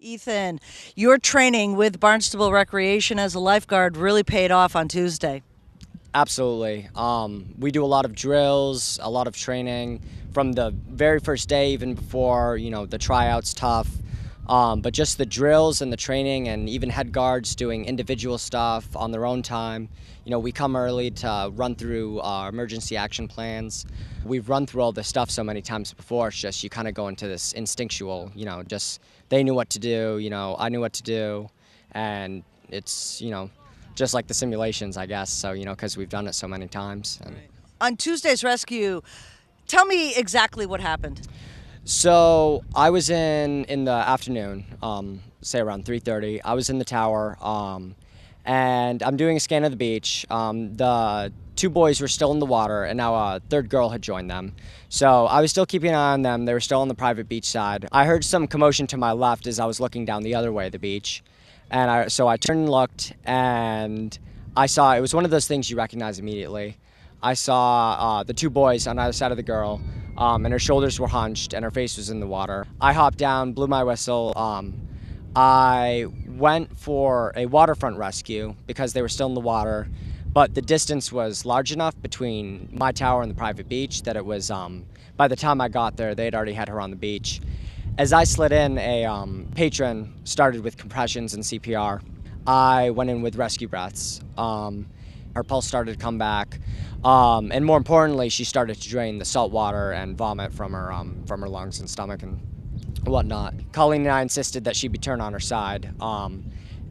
Ethan, your training with Barnstable Recreation as a lifeguard really paid off on Tuesday. Absolutely. We do a lot of drills, a lot of training from the very first day, even before, the tryouts tough. But just the drills and the training and even head guards doing individual stuff on their own time. We come early to run through our emergency action plans. We've run through all this stuff so many times before. It's just you kind of go into this instinctual, just they knew what to do, I knew what to do. And it's, just like the simulations, I guess. So, because we've done it so many times. And On Tuesday's rescue, tell me exactly what happened. So I was in the afternoon, say around 3:30. I was in the tower, and I'm doing a scan of the beach. The two boys were still in the water, and now a third girl had joined them. So I was still keeping an eye on them. They were still on the private beach side. I heard some commotion to my left as I was looking down the other way of the beach. And so I turned and looked, and I saw, it was one of those things you recognize immediately. I saw the two boys on either side of the girl, and her shoulders were hunched, and her face was in the water. I hopped down, blew my whistle. I went for a waterfront rescue because they were still in the water, but the distance was large enough between my tower and the private beach that it was, by the time I got there, they'd already had her on the beach. As I slid in, a patron started with compressions and CPR. I went in with rescue breaths. Her pulse started to come back, and more importantly, she started to drain the salt water and vomit from her lungs and stomach and whatnot. Colleen and I insisted that she be turned on her side,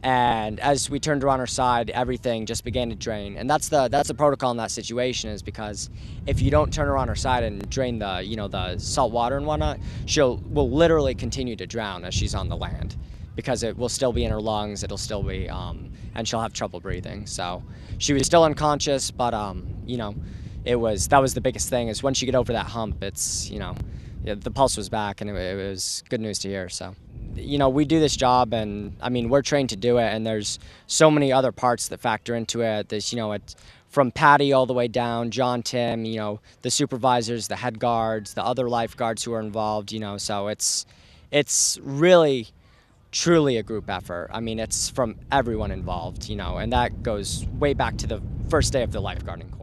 and as we turned her on her side, everything just began to drain. And that's the protocol in that situation, is because if you don't turn her on her side and drain the salt water and whatnot, will literally continue to drown as she's on the land, because it will still be in her lungs. It'll still be, and she'll have trouble breathing. So she was still unconscious, but that was the biggest thing, is once you get over that hump, it's the pulse was back, and it was good news to hear. So. We do this job, and we're trained to do it, and there's so many other parts that factor into it. There's, it's from Patty all the way down, John, Tim, the supervisors, the head guards, the other lifeguards who are involved, so it's really, truly a group effort. It's from everyone involved, and that goes way back to the first day of the lifeguarding course.